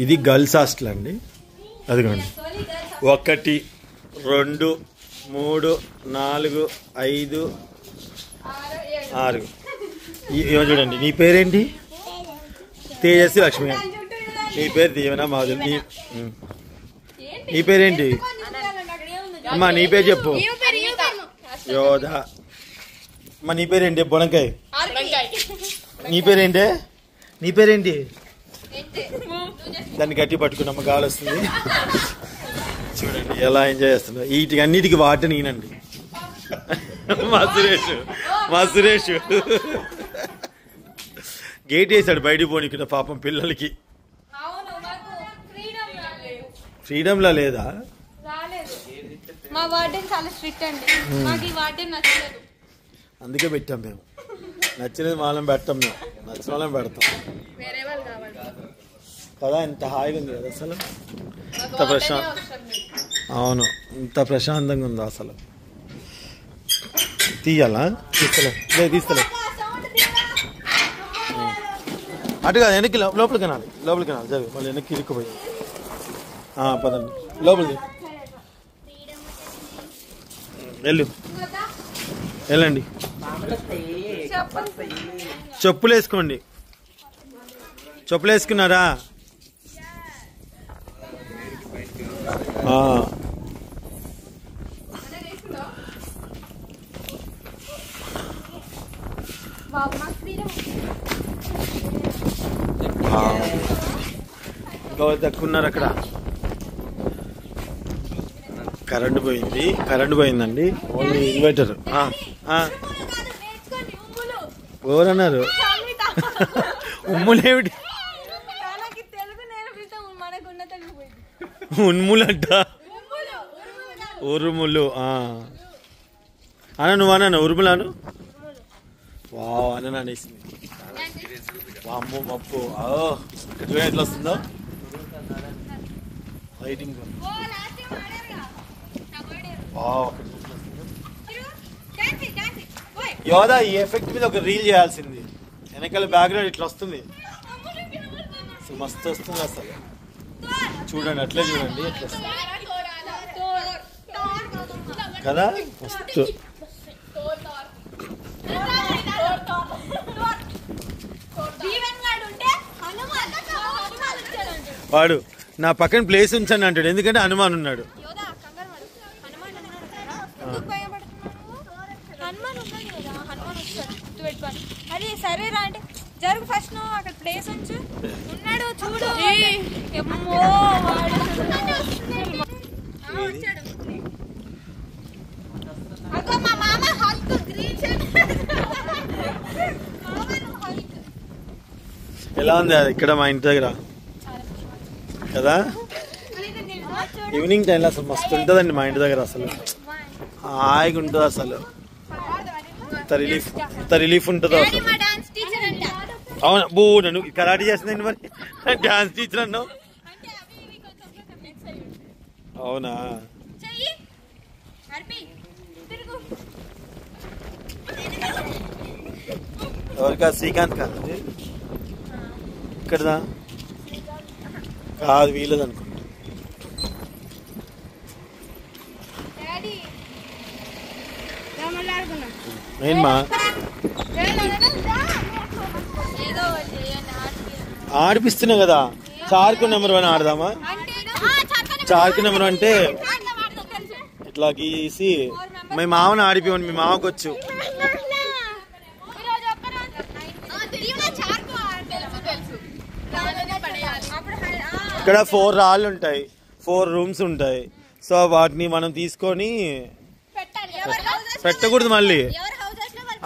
ఇది girls hostel అండి. అదిగోండి 1 2 3 4 5 6. ఇవ చూడండి. నీ పేరేంటి? తేజస్వి లక్ష్మి. నీ పేరు దీవెనా మాధురి. నీ పేరేంటి అమ్మా? నీ పేరు చెప్పు. యోధ. అమ్మా నీ పేరేంటి? బొనకాయ. నీ పేరేంటి? నీ పేరేంటి? దాన్ని గట్టి పట్టుకున్నమ్మ గాలి వస్తుంది. చూడండి ఎలా ఎంజాయ్ చేస్తున్నా. వీటికి అన్నిటికీ వాటర్ నేనండి. మా సురేష్ గేట్ వేసాడు బయటికి పోనీకి. పాపం పిల్లలకి ఫ్రీడమ్లా లేదా? అందుకే పెట్టాం మేము. నచ్చినది మాలం పెట్టాం. మేము నచ్చిన వాళ్ళని పెడతాం కదా. ఇంత హాయిగా ఉంది కదా అసలు. ఇంత అవును, ఇంత ప్రశాంతంగా ఉంది అసలు. తీయాలా? తీస్తలే అటు కాదు, వెనక్కి లోపలికి కనాలి. చదివి మళ్ళీ వెనక్కి ఇరుక్కుపోయి. పదండి లోపలికి వెళ్ళండి. చెప్పులు వేసుకోండి. చెప్పులు వేసుకున్నారా? దక్కున్నారు అక్కడ. కరెంటు పోయిందండి. Only inverter. ఎవరన్నారు? ఉమ్ములేమిటి? ఉన్ములంట. ఉరుములు అన్న. నువ్వు అన్న ఉరుములాను. వావ్ అన్న అనేసింది. వామ్మో మప్పు. ఇక్కడ ఎట్లా వస్తుందో లైటింగ్. యోదా ఈ ఎఫెక్ట్ మీద ఒక రీల్ చేయాల్సింది. వెనకాల బ్యాక్గ్రౌండ్ ఇట్లా వస్తుంది. అసలు మస్తు వస్తుంది అసలు. చూడండి అట్లే చూడండి ఎట్లా వస్తుంది కదా. మస్తు. వాడు నా పక్కన ప్లేస్ ఉంచండి అంటాడు. ఎందుకంటే హనుమాన్ ఉన్నాడు. అదే సరే రా అంటే జరుగు ఫస్ట్. నువ్వు అక్కడ ప్లేస్ ఉంచు. ఉన్నాడు చూడు. మా మామ హల్క్ గ్రీన్ ఎలా ఉంది అది ఇక్కడ మా ఇంటి దగ్గర కదా. ఈవినింగ్ టైంలో అసలు మస్తు ఉంటుందండి మా ఇంటి దగ్గర. అసలు హాయిగా ఉంటుంది అసలు. ఎంత రిలీఫ్ ఉంటుందో అసలు. అవునా బూ నన్ను కరాటే చేస్తుందండి. మరి డాన్స్ టీచర్ అన్నావు. అవునా? ఎవరికా? శ్రీకాంత్ కాదు ఇక్కడదా? కాదు వీళ్ళది అనుకుంటా. ఏమ్మా ఆడిపిస్తున్నా కదా. చార్కు నెంబర్ 1 ఆడదామా? చార్కు నెంబర్ అంటే ఇట్లా గీసి మీ మామని ఆడిపోండి. మీ మామకు వచ్చు. ఇక్కడ 4 రాళ్ళు ఉంటాయి, 4 రూమ్స్ ఉంటాయి. సో వాటిని మనం తీసుకొని పెట్టకూడదు. మళ్ళీ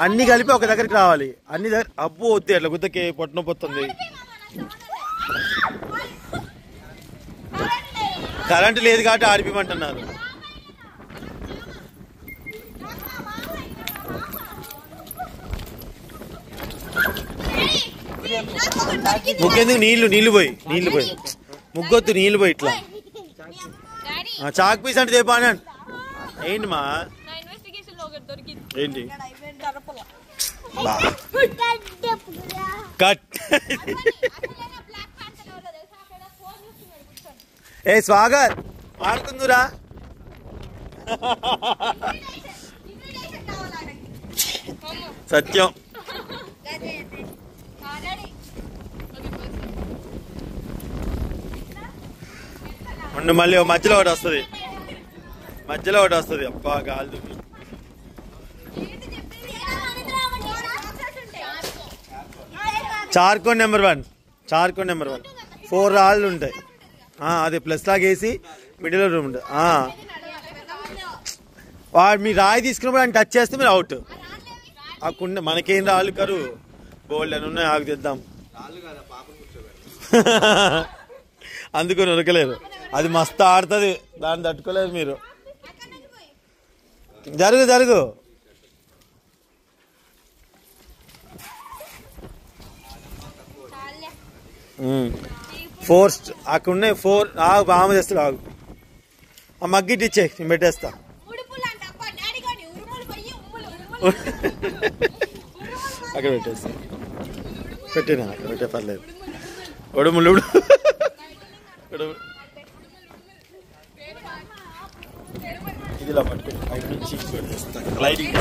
అన్ని కలిపి ఒక దగ్గరికి రావాలి. అన్ని దగ్గర అబ్బు వద్దు అట్లా గుద్దకి పొట్టన పోతుంది. కరెంటు లేదు కాబట్టి ఆడిపిమంటున్నారు. ముగ్గెందుకు? నీళ్లు పోయి ముగ్గొద్దు. నీళ్లు పోయి ఇట్లా చాక్ పీస్ అంటే చెప్పా. ఏంటి మా ఏంటి కట్ ఏ స్వాగత్ ఆడుకుందురా. సత్యం ఉండు, మళ్ళీ మధ్యలో ఒకటి వస్తుంది, అబ్బా గాలి దుమ్ము. చార్కోన్ నెంబర్ 1 4 రాళ్ళు ఉంటాయి. అది ప్లస్ లాగా వేసి మిడిల్ రూమ్ ఉంటుంది. వాడు మీ రాయి తీసుకున్నప్పుడు ఆయన టచ్ చేస్తే మీరు అవుట్. ఆ కుండ మనకేం రాళ్ళు కరు బోల్డ్ అని ఉన్నాయి, ఆకు తెద్దాం. అందుకని ఉరకలేదు, అది మస్తు ఆడుతుంది, దాన్ని తట్టుకోలేదు మీరు. జరుగు 4 అక్కడ ఉన్నాయి 4. బామ తెస్తాడు, ఆగు. ఆ మగ్గిటి ఇచ్చే, నేను పెట్టేస్తా. అక్కడ పెట్టేస్తా, పెట్టినా అక్కడ పెట్టే పర్లేదు. ఉడుములు ఇదిలా పట్టుకుని బయట నుంచి పెట్టేస్తా. లైటింగ్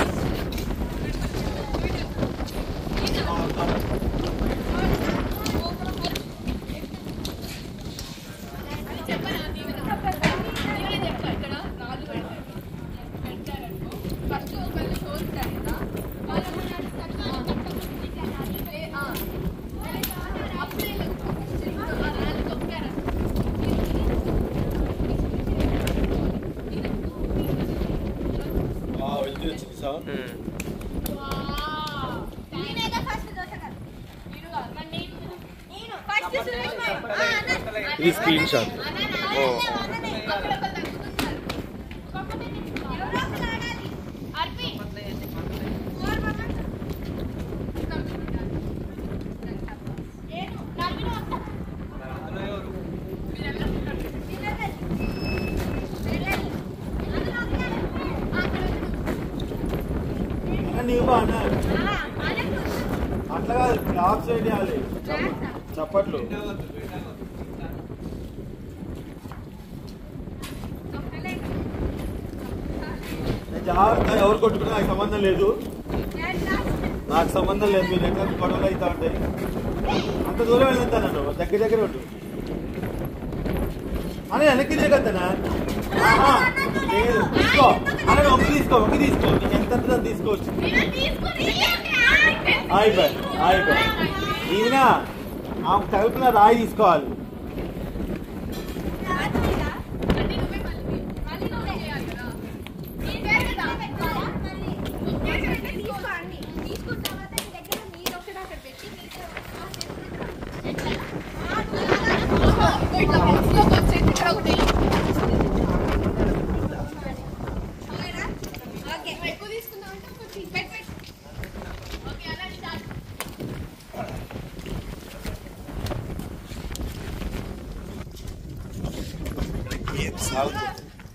ఇది స్క్రీన్ షాట్. అట్లా కాదు, క్లాప్ సైడ్ చేయాలి, చప్పట్లు. జాగ్రత్త, ఎవరు కొట్టుకున్నా నాకు సంబంధం లేదు, మీరు ఎట్లా గొడవలు అవుతా ఉంటాయి. అంత దూరం వెళ్తా నన్ను దగ్గర ఉండు అని వెనక్కి దిగద్దనా. లేదు, తీసుకో అలా ఒక్క తీసుకో నీకు ఎంత తీసుకోవచ్చు. అయిపోయి ఈయన ఆమె తలుపున రాయి తీసుకోవాలి.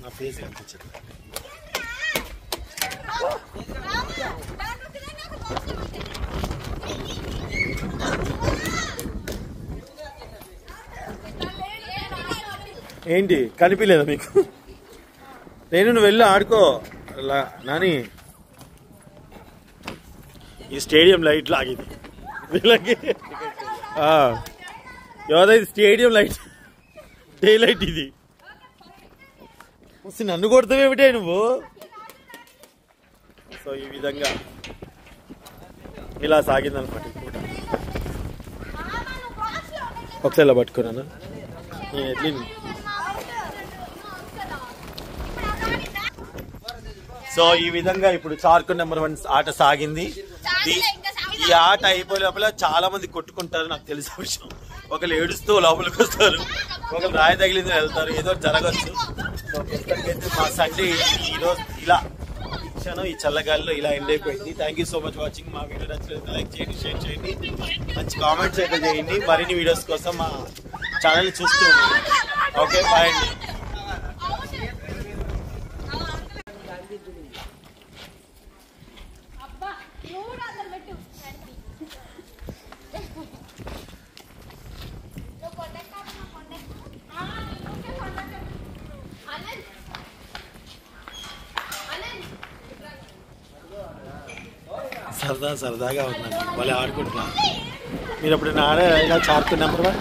నా ఫేస్ కనిపించదు. ఏంటి కనిపించలేదా మీకు? నువ్వు వెళ్ళి ఆడుకో నాని. ఈ స్టేడియం లైట్ లాగింది వీళ్ళకి. ఎవరైతే స్టేడియం లైట్ డే లైట్ ఇది. నన్ను కొడతావేమిటే నువ్వు? సో ఈ విధంగా ఇలా సాగిందనమాట పూట. ఒకసారి ఇలా పట్టుకున్నాను నేను ఎట్లా. సో ఈ విధంగా ఇప్పుడు చార్కోన్ నెంబర్ 1 ఆట సాగింది. ఈ ఆట అయిపోయే లోపల చాలా మంది కొట్టుకుంటారు, నాకు తెలిసిన విషయం. ఒకళ్ళు ఏడుస్తూ లోపలికి వస్తారు, ఒకళ్ళు రాయి తగిలింది వెళ్తారు, ఏదో జరగచ్చు. సో ప్రస్తుతానికైతే మా సండే ఈరోజు ఇలా క్షణం ఈ చల్లగాలిలో ఇలా ఎండ్ అయిపోయింది. Thank you so much watching. మా వీడియో నచ్చినట్లయితే లైక్ చేయండి, షేర్ చేయండి, మంచి కామెంట్స్ అయితే చేయండి. మరిన్ని వీడియోస్ కోసం మా ఛానల్ని చూస్తూ ఉండండి. ఓకే, బాయ్ అండి. సరదాగా ఉన్నాను వాళ్ళు ఆడుకుంటున్నా. మీరు ఎప్పుడైనా ఆడారా చార్కు నెంబర్ 1?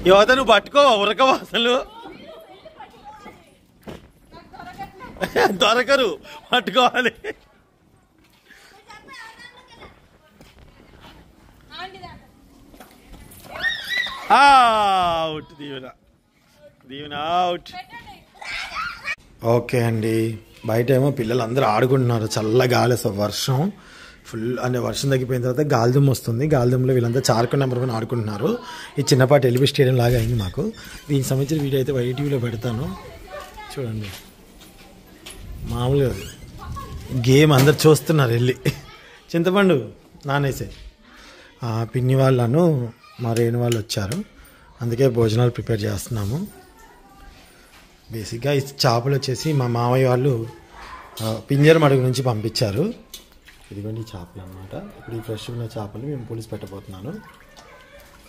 యువత నువ్వు పట్టుకో ఉరకవా అసలు దొరకరు పట్టుకోవాలి. అవుట్ దీవెన అవుట్. ఓకే అండి, బయట ఏమో పిల్లలు అందరూ ఆడుకుంటున్నారు. చల్ల గాలి, వర్షం ఫుల్ అంటే వర్షం తగ్గిపోయిన తర్వాత గాలిదుమ్ము వస్తుంది. గాలిదుమ్ములో వీళ్ళంతా చార్కు నెంబర్ 1 ఆడుకుంటున్నారు. ఈ చిన్నపాటి ఎల్బీ స్టేడియం లాగా అయింది మాకు. దీనికి సంబంధించిన వీడియో అయితే వైటీవీలో పెడతాను చూడండి. మామూలుగా గేమ్ అందరు చూస్తున్నారు వెళ్ళి. చింతపండు నానేసే పిన్ని వాళ్ళను మా రేణు వాళ్ళు వచ్చారు, అందుకే భోజనాలు ప్రిపేర్ చేస్తున్నాము. బేసిక్గా ఈ చేపలు వచ్చేసి మా మామయ్య వాళ్ళు పింజర మడుగు నుంచి పంపించారు. ఇదిగోండి చేపలు అన్నమాట. ఇప్పుడు ఈ ఫ్రెష్ ఉన్న చేపలు మేము పులుసు పెట్టబోతున్నాను.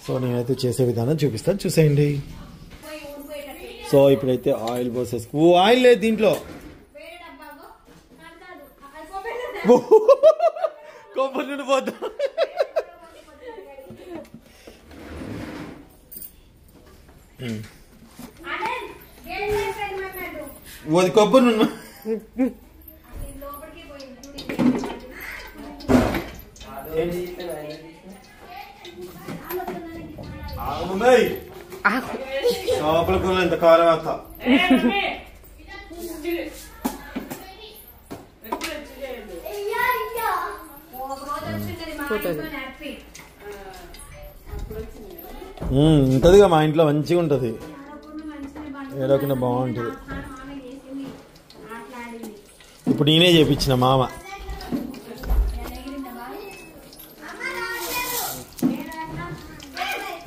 సో నేనైతే చేసే విధానం చూపిస్తాను, చూసేయండి. సో ఇప్పుడైతే ఆయిల్ పోసేసి ఆయిల్ లేదు దీంట్లో, కొబ్బరి నుండి పోద్దాం. అది కొబ్బరి నుండి చేపల కూర ఎంత కారం వేస్తా. ఉంటుందిగా మా ఇంట్లో మంచిగా ఉంటుంది, ఏడవకుండా బాగుంటుంది. ఇప్పుడు నేనే చేపించిన మామ.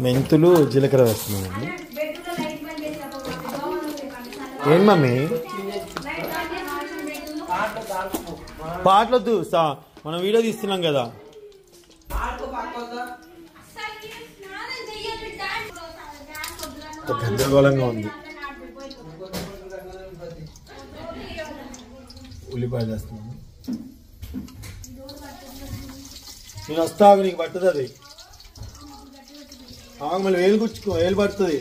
మెంతులు జీలకర్ర వేస్తున్నానండి. ఏం మమ్మీ పాటలొద్దు, మనం వీడియో తీస్తున్నాం కదా. గందరగోళంగా ఉంది. ఉల్లిపాయలు వేస్తున్నాను. నేను వస్తావు, నీకు పట్టుతుంది అది. మళ్ళీ వేలు గుచ్చుకో, వేలు పడుతుంది.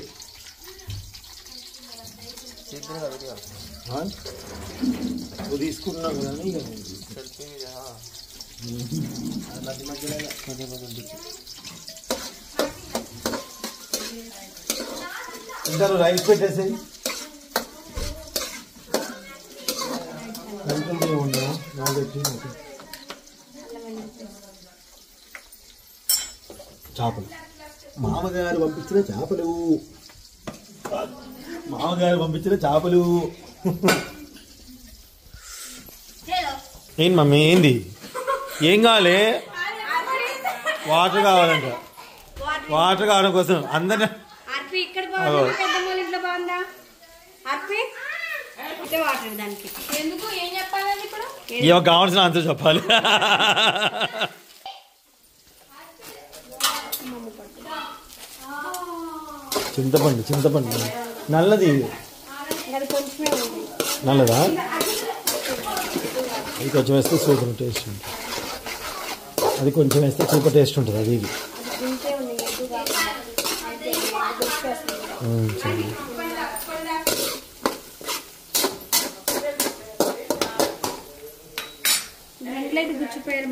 నువ్వు తీసుకుంటున్నావు కానీ ఇంకా నువ్వు రైస్ పెట్టేసాయి. చేపలు మామగారు పంపించిన చేపలు, మామగారు పంపించిన చేపలు. ఏంటి మమ్మీ, ఏంది, ఏం కావాలి? వాటర్ కావాలంట. వాటర్ కావడం కోసం అందరు కావాల్సిన ఆన్సర్ చెప్పాలి. చింతపండు, చింతపండు నల్లది, నల్లదా? అది కొంచెం వేస్తే సూపర్ టేస్ట్ ఉంటుంది. అది కొంచెం వేస్తే సూపర్ టేస్ట్ ఉంటుంది. అది ఇది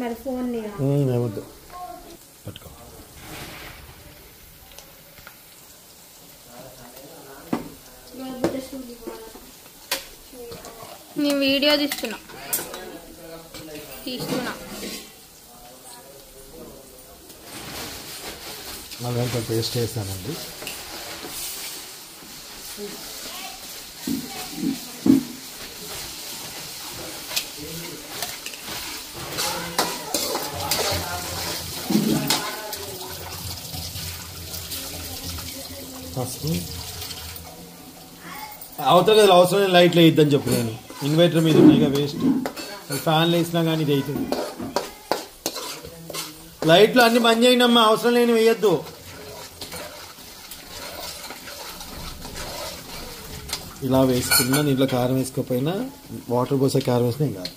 మరి ఫోన్ ఏమొద్దు, పట్టుకో. నేను వీడియో తీస్తున్నా. మళ్ళీ పేస్ట్ వేసానండి. అవతల కదా అవసరం లైట్లు వేయద్దని చెప్పు. నేను ఇన్వర్టర్ మీద ఉన్నాయిగా, వేస్ట్. ఫ్యాన్లు వేసినా కానీ ఇది అవుతుంది. లైట్లు అన్ని బంద్ చేయండి అమ్మా, అవసరం లేని వేయద్దు. ఇలా వేసుకున్నా నీళ్ళలో కారం వేసుకోకపోయినా వాటర్ పోసే కారం వేసినా ఏం కాదు.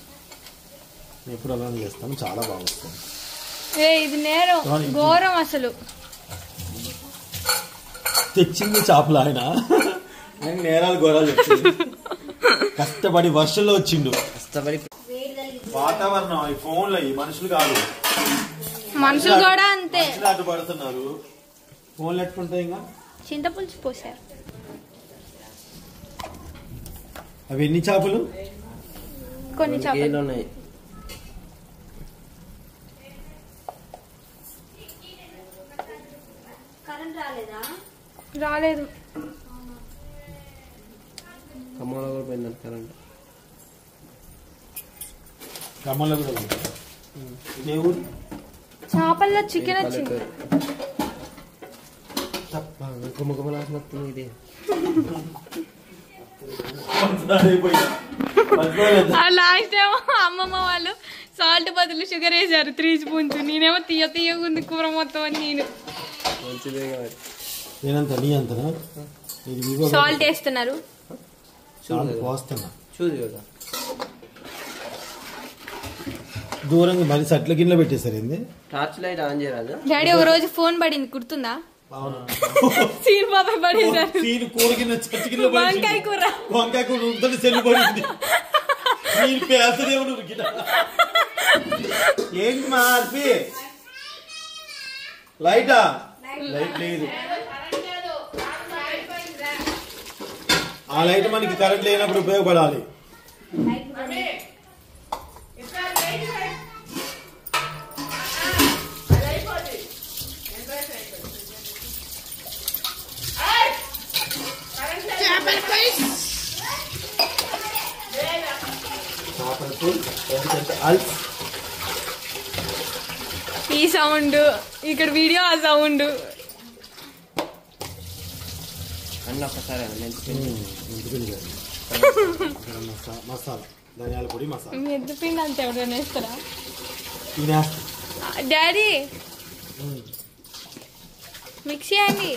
నేను ఎప్పుడు అలానే చేస్తాను, చాలా బాగా వస్తుంది. ఇది నేరం ఘోరం అసలు. తెచ్చింది చేపలు ఆయన నేరాలు ఘోరాలు చెప్తుంది. కష్టపడి వర్షంలో వచ్చిండు, కష్టపడి వాతావరణం ఈ ఫోన్లో ఈ మనుషులు కాదు, మనుషులు కూడా అంతే అడ్డుపడుతున్నారు. ఫోన్లు ఎట్టుకుంటాయి. ఇంకా చింతపులుసు పోసారు. అవి ఎన్ని చేపలు? కొన్ని చేపలు ఉన్నాయి. రాలేదు. ఖమ్మంలో కూడా పోయిందంట కరెంట్. ఖమ్మంలో కూడా చేపల్లో చికెన్ వచ్చింది. ఇది లాస్ట్ ఏమో అమ్మమ్మ వాళ్ళు సాల్ట్ బదులు షుగర్ వేసారు 3 స్పూన్స్. నేనేమో తీయగుంది కూర మొత్తం అని నేను సాల్ట్ వేస్తున్నారు. చూడు కదా దూరంగా మరి సట్ల గిన్నెలో పెట్టేశారు. ఏంది టార్చ్ లైట్ ఆన్ చేయరాదు? డాడీ ఒక రోజు ఫోన్ పడింది గుర్తుందా? సీన్ బాబాయ్ పడేసారు. కూర గిన్నె చచ్చి గిన్నె వంకాయ కూర ఉంటుంది, సెల్లు పడింది. ఏంటి మార్పి లైటా? లైట్ లేదు. ఆ లైట్ మనకి కరెంట్ లేనప్పుడు ఉపయోగపడాలి. ఈ సౌండ్ ఇక్కడ వీడియో, ఆ సౌండ్ అన్న ఒకసారి మసాలా ధనియాల పొడి మసాలా మెంతిపిండి అంత ఎవరైనా వేస్తారా డాడీ? మిక్సీ అండి.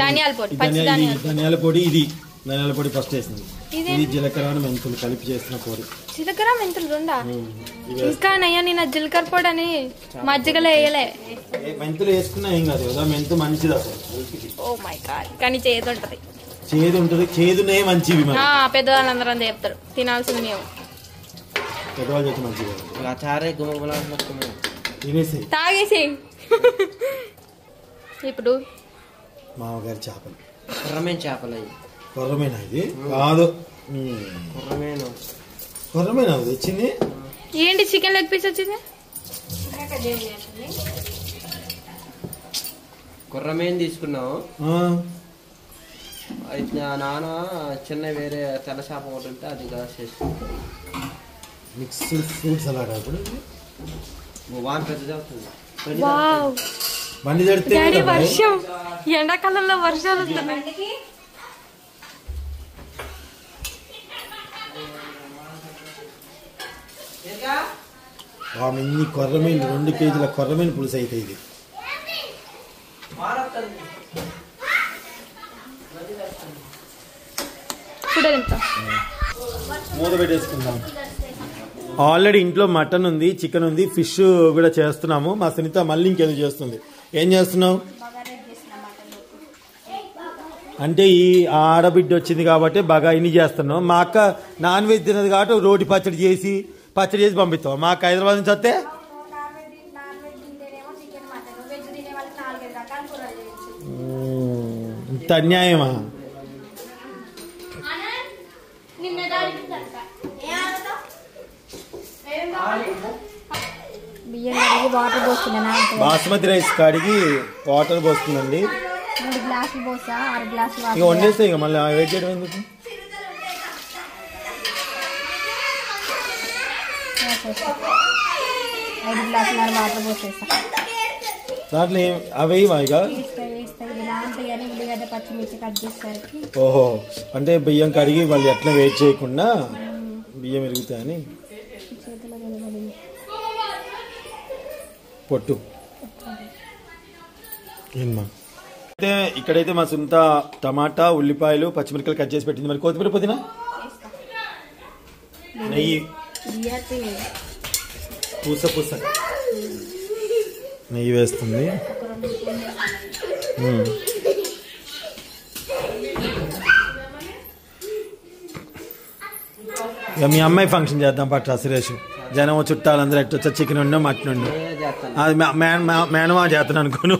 ధనియాల పొడి, ధనియాల పొడి. ఇది ధనియాల పొడి ఫస్ట్ వేసింది. ఇది జీలకర్ర మెంతులు కలిపి చేసిన పొడి. జీలకర్ర మెంతులు రెండా? ఇంకా నయ్యా నేను జీలకర్ర పొడి అని మజ్జిగలో వేయలే. మెంతులు వేసుకున్నా ఏం కాదు కదా, మెంతు మంచిది అసలు. ఓ మై గాడ్, కానీ చేదు ఉంటది. చేదు ఉంటది, చేదునే మంచివి. పెద్దవాళ్ళు అందరం చెప్తారు తినాల్సింది మేము. పెద్దవాళ్ళు చెప్తే మంచిది. చారే తినేసి తాగేసి. ఇప్పుడు మామగారి చేపలు, కొర్రమేను చేపలు. అవి కొర్రమేనా? ఇది కాదు, కొర్రమేనా తెచ్చింది. ఏంటి చికెన్ లెగ్ పీస్ వచ్చింది? కొర్రమేను తీసుకున్నావు. అయితే నాన్న చిన్న వేరే తెల్ల చేప ఒకటి ఉంటే అది చేసుకుంటాం. Mixed fruit salad. అప్పుడు వాన్ పెద్దది అవుతుంది. బండి తడితే వర్షం, ఎండాకాలంలో వర్షాలు వస్తున్నాయి. ఇన్ని కొర్రమీను 2 కేజీల కొర్రమీను పులుసు అయితే ఇది. మూత పెట్టేసుకుందాం. ఆల్రెడీ ఇంట్లో మటన్ ఉంది, చికెన్ ఉంది, ఫిష్ కూడా చేస్తున్నాము. మా సునీత మళ్ళీ ఇంకేదో చేస్తుంది. ఏం చేస్తున్నావు అంటే ఈ ఆడబిడ్డ వచ్చింది కాబట్టి బాగా ఇన్ని చేస్తున్నావు. మా అక్క నాన్ వెజ్ తినదు కాబట్టి రోటి పచ్చడి చేసి పంపిస్తాం. మా అక్క హైదరాబాద్ నుంచి వస్తే ఇంత అన్యాయమా? బాస్మతి రైస్ కాడికి వాటర్ పోస్తుందండి. 3 గ్లాసులు పోసా, 6 గ్లాసులు ఇక వండేస్తే ఇక మళ్ళీ వెయిట్ చేయడం ఎందుకు? 5 గ్లాసులు వాటర్ పోసేసా. దాంట్లో అవి ఇక పచ్చిమిర్చి కట్ చేసేసరికి. ఓహో, అంటే బియ్యం కడిగి వాళ్ళు ఎట్లా వెయిట్ చేయకుండా బియ్యం ఎరుగుతాయని. పొట్టు ఏమ్మా అయితే ఇక్కడైతే మా సొంత టమాటా ఉల్లిపాయలు పచ్చిమిరపకాయలు కట్ చేసి పెట్టింది. మరి కొత్తిమీర పుదీనా నెయ్యి పూస నెయ్యి వేస్తుంది. ఇక మీ అమ్మాయి ఫంక్షన్ చేద్దాం పట్రా సురేష్. జనం చుట్టాలందరూ ఎట్టొచ్చా చికెన్ ఉండే మటన్ ఉండు. అది మేనమా చేస్తాను అనుకోను.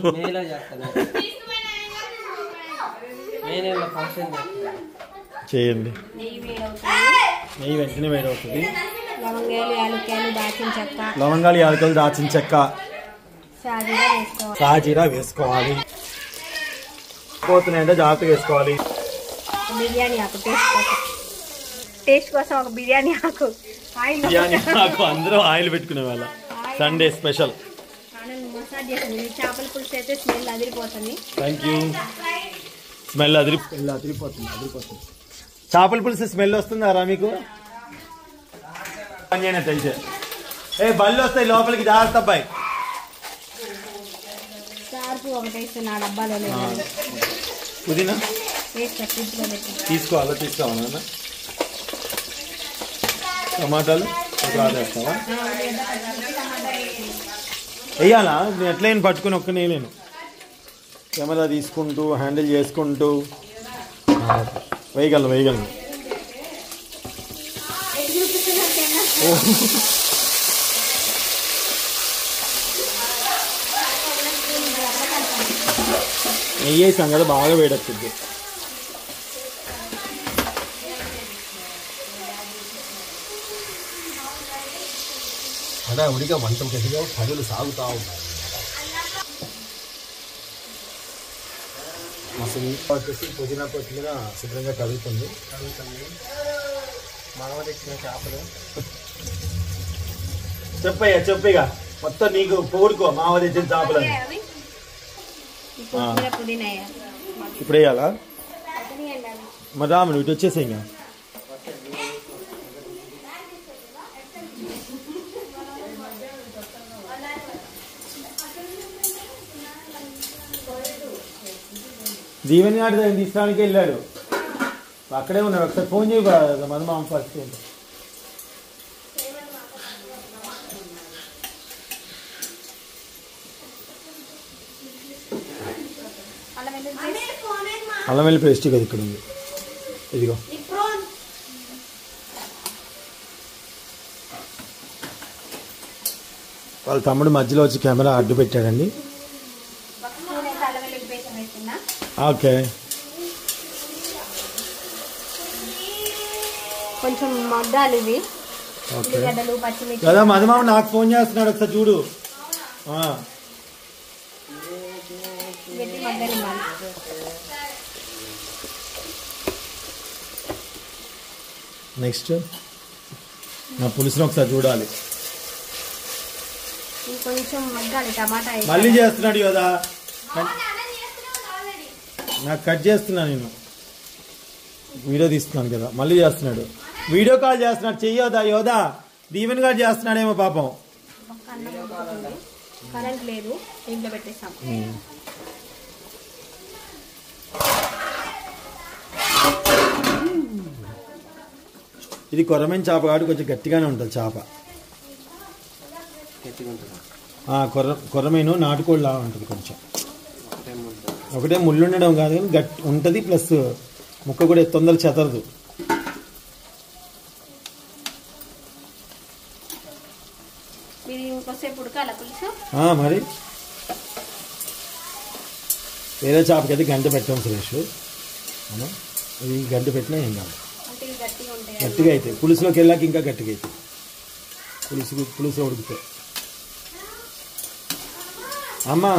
చేయండి. నెయ్యి వెంటనే వేడవుతుంది. లవంగాలు యాలకులు దాచిన చెక్క సాజీరా వేసుకోవాలి. పోతున్నాయంటే జాగ్రత్తగా వేసుకోవాలి. బిర్యానీ ఆకు టేస్ట్ కోసం ఒక బిర్యానీ ఆకు అందరూ ఆయిల్ పెట్టుకునే వాళ్ళ సండే స్పెషల్. చేపల పులుసు అయితే స్మెల్ అదిరిపోతుంది. Thank you. స్మెల్ అదిరిపోతుంది. చేపల పులుసు స్మెల్ వస్తుందారా మీకు? అయితే ఏ బళ్ళు వస్తాయి లోపలికి, జాగ్రత్త అబ్బాయి. ఒకటేస్తున్నా డబ్బాలో పుదీనా తీసుకోవాలా? తీసుకోవాలన్నా టమాటాలు వేస్తావా? వెయ్యాలా? నేను ఎట్లయినా పట్టుకుని ఒక్క నేను కెమెరా తీసుకుంటూ హ్యాండిల్ చేసుకుంటూ వేయగలను. నెయ్యి వేసాం కదా, బాగా వేడొచ్చింది. హడావుడిగా వంట గదిలో పనులు సాగుతూ ఉన్నాయి. అసలు వచ్చేసి పుదీనా కొత్తిమీర శుభ్రంగా కలుగుతుంది. మానవ తెచ్చిన చేపలు చెప్పయ్యా మొత్తం నీకు పోడుకో. మావ తెచ్చిన చేపలు ఇప్పుడు వేయాలా? మరి రాముడు ఇటు వచ్చేసి ఇంకా జీవన్ గారి తీసుకోవడానికి వెళ్ళాడు. అక్కడే ఉన్నాడు. ఒకసారి ఫోన్ చేయకూడదు మన మామ ఫస్ట్. అల్లం వెల్లుల్లి పేస్ట్ కదా ఇక్కడ ఉంది. ఇదిగో వాళ్ళ తమ్ముడు మధ్యలో వచ్చి కెమెరా అడ్డు పెట్టాడండి. ఓకే కొంచెం మగ్గాలి ఇవి. కదా మధుమామ నాకు ఫోన్ చేస్తున్నాడు, ఒకసారి చూడు. నెక్స్ట్ నా పులుసుని ఒకసారి చూడాలి. కొంచెం మగ్గాలి టమాటా. మళ్ళీ చేస్తున్నాడు కదా, నాకు కట్ చేస్తున్నా, నేను వీడియో తీస్తున్నాను కదా, మళ్ళీ చేస్తున్నాడు. వీడియో కాల్ చేస్తున్నాడు. చెయ్యోదా యోదా దీవెన్ గారు చేస్తున్నాడేమో పాపం. కరెంట్ లేదు, ఇంట్లో పెట్టేస్తాం. ఇది కొరమైన చేప కాబట్టి కొంచెం గట్టిగానే ఉంటుంది చేప. కొరమైన నాటుకోళ్ళ ఉంటుంది. కొంచెం ఒకటే ముళ్ళు ఉండడం కాదు కానీ గట్టి ఉంటుంది. ప్లస్ ముక్క కూడా తొందర చెదరదు. మరి వేరే చేపకి అయితే గంట పెట్టాం సురేష్. ఇది గంట పెట్టినా ఏం కాదు, గట్టిగా అయితే పులుసులోకి వెళ్ళాక ఇంకా గట్టిగా అయితే పులుసు ఉడికితే. అమ్మా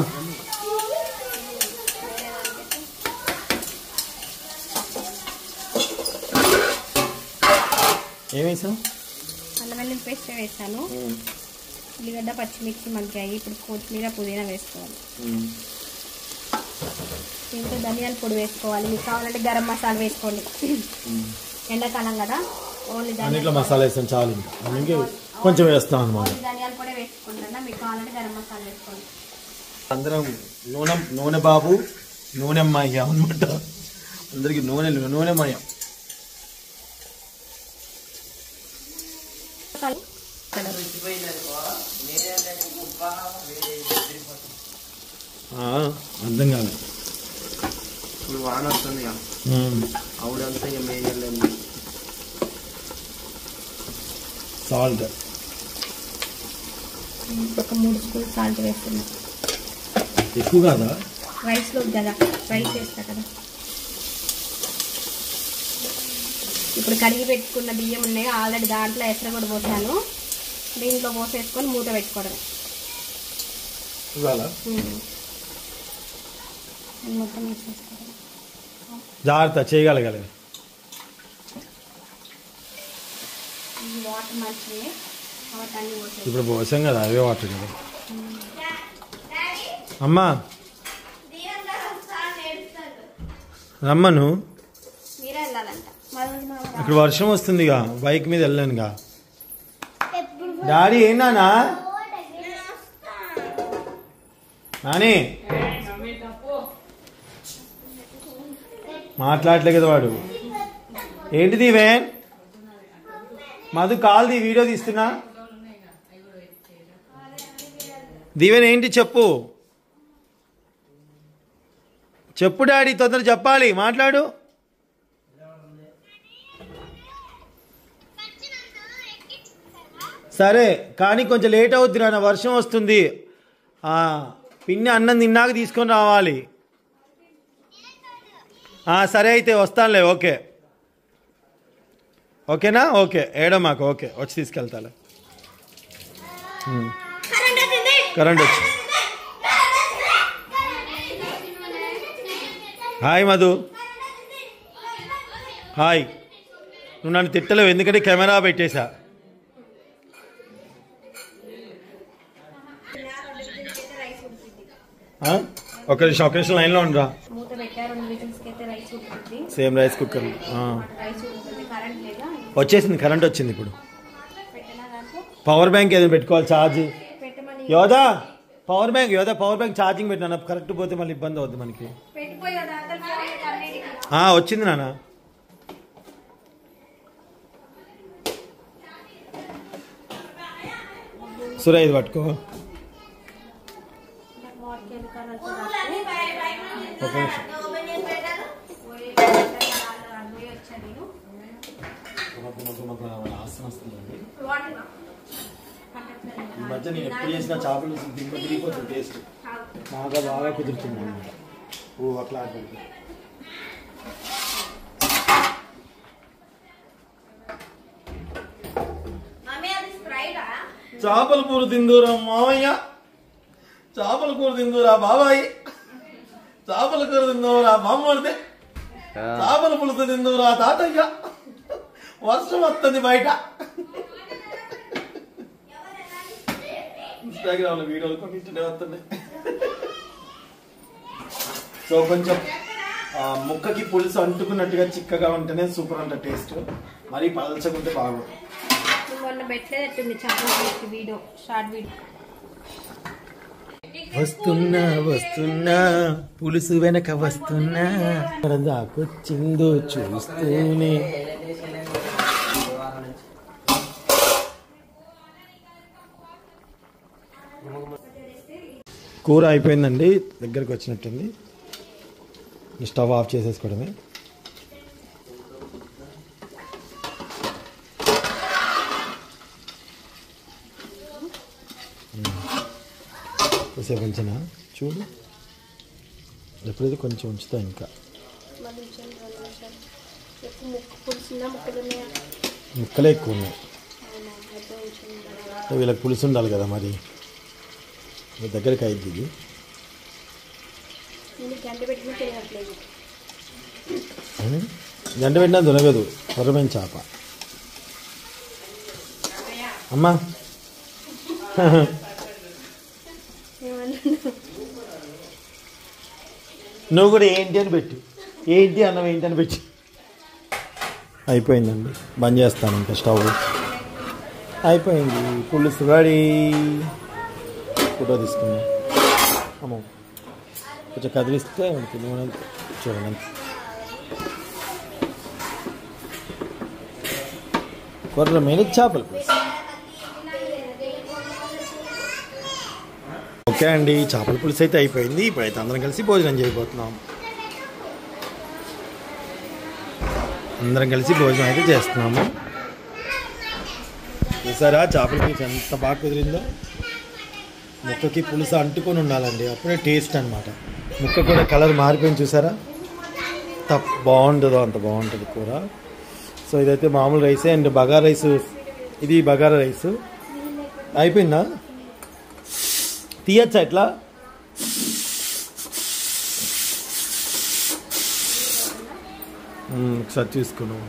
ఏమేసాం? అల్లం వెల్లుల్లి పేస్ట్ వేసాను. ఉల్లిగడ్డ పచ్చిమిర్చి మగ్గాయి. ఇప్పుడు కొత్తిమీర పుదీనా వేసుకోవాలి. దీంట్లో ధనియాల పొడి వేసుకోవాలి. మీకు కావాలంటే గరం మసాలా వేసుకోండి. ఎండాకాలం కదా, ఓన్లీ ధనియాల మసాలా వేసాను చాలు. ఇంకా కొంచెం వేస్తాం అన్నమాట. ధనియాల పొడి వేసుకుంటున్నా. మీకు కావాలంటే గరం మసాలా వేసుకోండి. అందరం నూనె బాబు నూనెమయం అనమాట. అందరికి నూనెమయం. అర్థం కాదు. ఇప్పుడు వాన వస్తుంది అవుడంతా ఇక మేయలేదు. సాల్ట్ ఒక 3 స్పూన్ సాల్ట్ వేస్తున్నా. ఎక్కువ కాదా? రైస్లో కదా, రైస్ వేస్తా కదా. ఇప్పుడు కడిగి పెట్టుకున్న బియ్యం ఉన్నాయి ఆల్రెడీ, దాంట్లో ఎసరు కూడా పోసాను. దీంట్లో పోసేసుకొని మూత పెట్టుకోవడమే. మొత్తం వేసేసుకోవడం. జాగ్రత్త చేయగలగాలి. వాటర్ మంచిగా అన్నీ పోసేసి ఇప్పుడు పోసాం కదా, అవే వాటర్ కదా. అమ్మా రమ్మను. మీరే వెళ్ళాలంట. ఇక్కడ వర్షం వస్తుందిగా, బైక్ మీద వెళ్ళానుగా. డాడీ ఏంటన్నా నాని మాట్లాడలే కదా వాడు. ఏంటిది వేన్? మధు కాల్ది, వీడియో తీస్తున్నా. దీవెన్ ఏంటి చెప్పు చెప్పు డాడీ, తొందర చెప్పాలి, మాట్లాడు. సరే కానీ కొంచెం లేట్ అవుద్ది నాన్న, వర్షం వస్తుంది. పిన్ని అన్నం తిన్నాక తీసుకొని రావాలి. సరే అయితే వస్తానులే. ఓకే ఓకేనా? ఓకే ఏడో మాకు. ఓకే వచ్చి తీసుకెళ్తాలే. కరెంట్ వచ్చి. హాయ్ మధు. హాయ్. నువ్వు నన్ను తిట్టలేవు ఎందుకంటే కెమెరా పెట్టేశా. ఒక నిమిషం లైన్లో ఉండరా. సేమ్ రైస్ కుక్కర్ వచ్చేసింది, కరెంట్ వచ్చింది. ఇప్పుడు పవర్ బ్యాంక్ ఏదైనా పెట్టుకోవాలి, ఛార్జ్. యోదా పవర్ బ్యాంక్ ఛార్జింగ్ పెట్టినా కరెక్ట్ పోతే మళ్ళీ ఇబ్బంది అవుద్ది మనకి. వచ్చింది నాన్న. సురా ఇది పట్టుకో. ఒక నిమిషం. ఈ మధ్య నేను ఎప్పుడు చేసిన చేపలు తిరిగిపోతుంది టేస్ట్. బాగా కుదురుతుంది అనమాట. అట్లా చేపల కూర తిందురా మావయ్య, చేపల కూర తిందురా బాబాయ్, చేపల కూర తిందురా బామ్మడితే, చేపల పులుసు తిందురా తాతయ్య. వర్షం వస్తుంది బయట. ఇన్స్టాగ్రామ్లో వీడియోలు కొన్ని ఇంటనే వస్తున్నాయి. సో కొంచెం ముక్కకి పులుసు అంటుకున్నట్టుగా చిక్కగా ఉంటేనే సూపర్ అంట టేస్ట్. మరీ పలచకుంటే బాగు. వస్తున్నా పులుసు వెనక వస్తున్నా, దాకొచ్చిందో చూస్తూనే. కూర అయిపోయిందండి, దగ్గరకు వచ్చినట్టుంది. స్టవ్ ఆఫ్ చేసేసుకోవడమే. కొద్దిసేపు ఉంచినా చూడు, ఎప్పుడైతే కొంచెం ఉంచుతా. ఇంకా ముక్కలే ఎక్కువ ఉన్నాయి. వీళ్ళకి పులుసు ఉండాలి కదా, మరి దగ్గరికి అయింది ఇది. గంట పెట్టినా దొరకదు, కొరమైన చేప. అమ్మా నువ్వు కూడా ఏంటి అని పెట్టు, ఏంటి అన్నం ఏంటి అని పెట్టి. అయిపోయిందండి, బంద్ చేస్తాను ఇంకా స్టవ్. అయిపోయింది, పులుసు రెడీ. ఫోటో తీసుకున్నా. అమ్మో కొంచెం కదిలిస్తే నూనె చూడండి. కొర్రమైన చేపల పులుసు. ఓకే అండి, చేపల పులుసు అయితే అయిపోయింది. ఇప్పుడైతే అందరం కలిసి భోజనం చేయబోతున్నాం. అందరం కలిసి భోజనం అయితే చేస్తున్నాము. చూసారా చేపల పులుసు ఎంత బాగా కుదిరిందో. ముక్కకి పులుసు అంటుకొని ఉండాలండి, అప్పుడే టేస్ట్ అనమాట. ముక్క కూడా కలర్ మారిపోయింది చూసారా, ఎంత బాగుంటుందో అంత బాగుంటుంది కూర. సో ఇదైతే మామూలు రైసే అండ్ బగారా రైస్. ఇది బగారా రైస్ అయిపోయిందా, తీయచ్చా ఇట్లా? ఒకసారి చూసుకున్నాం.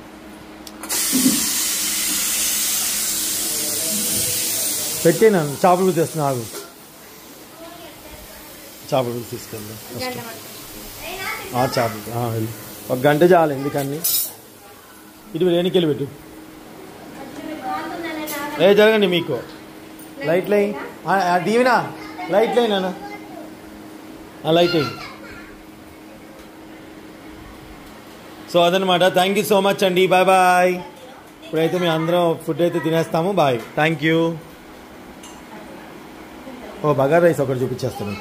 పెట్టినా చేపల పులుసు తెస్తున్నా, ఆగు. చేపల పులుసు తీసుకెళ్దాం ఫస్ట్. చేపలు ఒక గంట చాలు. ఎందుకని ఇటు వెనకెళ్ళి పెట్టు. జరగండి, మీకు లైట్ లై దీవినా, లైట్ లై నాన్న, లైట్ అయ్యి. సో అదనమాట. థ్యాంక్ యూ సో మచ్ అండి. Bye bye. ఇప్పుడైతే మేము అందరం ఫుడ్ అయితే తినేస్తాము. Bye, thank you. ఓ బగారా రైస్ ఒకటి చూపించేస్తాను.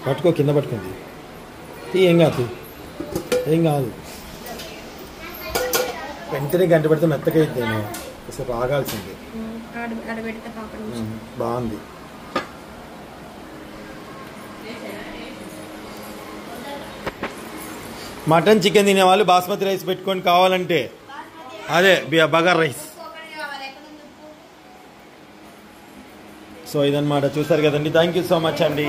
పట్టుకో, కింద పట్టుకుంది. ఏం కాదు, ఏం కాదు. వెంటనే గంట పెడితే మెత్తగా అయితే అసలు ఆగాల్సింది. బాగుంది. మటన్ చికెన్ తినేవాళ్ళు బాస్మతి రైస్ పెట్టుకొని కావాలంటే అదే బగారా రైస్. సో ఇదన్నమాట, చూసారు కదండి. థ్యాంక్ యూ సో మచ్ అండి.